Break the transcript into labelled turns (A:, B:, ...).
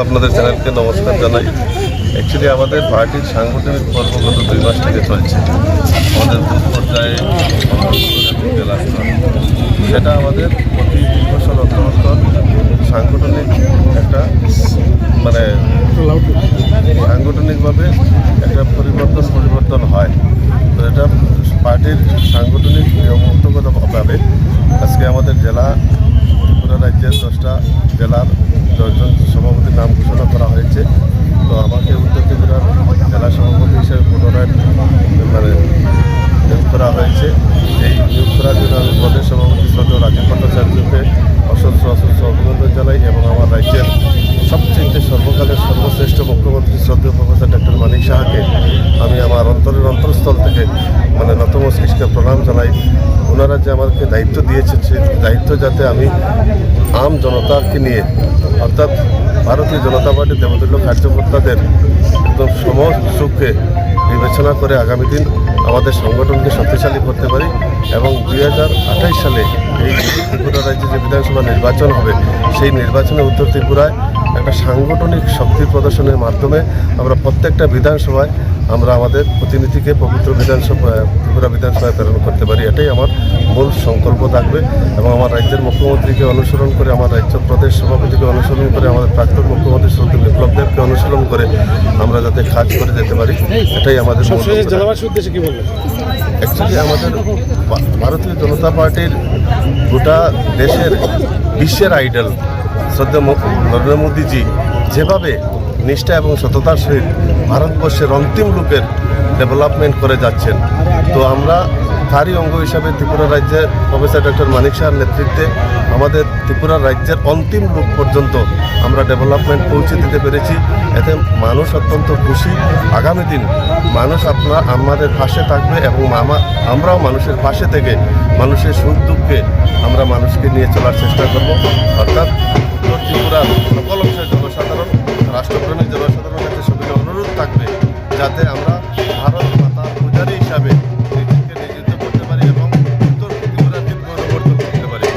A: আপনাদের চ্যানেলকে নমস্কার জানাই। অ্যাকচুয়ালি আমাদের পার্টির সাংগঠনিক পর্ব গত 2 মাস থেকে চলছে। আমাদের বুথ পর্যায়ে জেলা স্তরে সেটা আমাদের প্রতি 3 বছর অন্তর সাংগঠনিক একটা সাংগঠনিকভাবে একটা পরিবর্তন হয়। তো এটা পার্টির সাংগঠনিক নিয়মগতভাবে আজকে আমাদের জেলা ত্রিপুরা রাজ্যের 10টা জেলার 10 জন সভাপতির নাম ঘোষণা করা হয়েছে। তো আমাকে উত্তর ত্রিপুরার জেলা সভাপতি হিসেবে পুনরায় নিয়োগ করা হয়েছে। এই নিয়োগ করার জন্য আমি প্রদেশ সভাপতি শ্রদ্ধেয় রাজীব ভট্টাচার্যকে অসংখ্য অভিনন্দন জানাই এবং আমার রাজ্যের সবচেয়ে সর্বকালের সর্বশ্রেষ্ঠ মুখ্যমন্ত্রী শ্রদ্ধেয় প্রফেসর ডক্টর মানিক সাহাকে আমি আমার অন্তরস্থল থেকে নতমস্তকে প্রণাম জানাই। ওনারা যে আমাকে দায়িত্ব দিয়েছেন সেই দায়িত্ব যাতে আমি আম জনতাকে নিয়ে অর্থাৎ ভারতীয় জনতা পার্টির দেবতুল্য কার্যকর্তাদের একদম সমসুখকে বিবেচনা করে আগামী দিন আমাদের সংগঠনকে শক্তিশালী করতে পারি এবং 2028 সালে এই ত্রিপুরা রাজ্যে যে বিধানসভা নির্বাচন হবে সেই নির্বাচনে উত্তর ত্রিপুরায় একটা সাংগঠনিক শক্তি প্রদর্শনের মাধ্যমে আমরা প্রত্যেকটা বিধানসভায় আমরা আমাদের প্রতিনিধিকে পবিত্র ত্রিপুরা বিধানসভায় প্রেরণ করতে পারি। এটাই আমার মূল সংকল্প থাকবে এবং আমার রাজ্যের মুখ্যমন্ত্রীকে অনুসরণ করে, আমার রাজ্য প্রদেশ সভাপতিকে অনুসরণ করে, আমাদের প্রাক্তন মুখ্যমন্ত্রী শ্রদ্ধেয় বিপ্লব দেবকে অনুসরণ করে আমরা যাতে কাজ করে যেতে পারি, এটাই আমাদের অ্যাকচুয়ালি আমাদের ভারতীয় জনতা পার্টির গোটা দেশের বিশ্বের আইডল শ্রদ্ধেয় নরেন্দ্র মোদীজি যেভাবে নিষ্ঠা এবং সততার সহিত ভারতবর্ষের অন্তিম লোকের ডেভেলপমেন্ট করে যাচ্ছেন, তো আমরা তারই অঙ্গ হিসাবে ত্রিপুরা রাজ্যের প্রফেসর ডক্টর মানিক সাহার নেতৃত্বে আমাদের ত্রিপুরা রাজ্যের অন্তিম লোক পর্যন্ত আমরা ডেভেলপমেন্ট পৌঁছে দিতে পেরেছি। এতে মানুষ অত্যন্ত খুশি। আগামী দিন মানুষ আমাদের পাশে থাকবে এবং আমরাও মানুষের পাশে থেকে মানুষের সুখ দুঃখে আমরা মানুষকে নিয়ে চলার চেষ্টা করব। অর্থাৎ উত্তর ত্রিপুরার সকল অংশের জনসাধারণ, রাষ্ট্রপ্রেমিক জনসাধারণের কাছে সবাই অনুরোধ থাকবে যাতে আমরা ভারত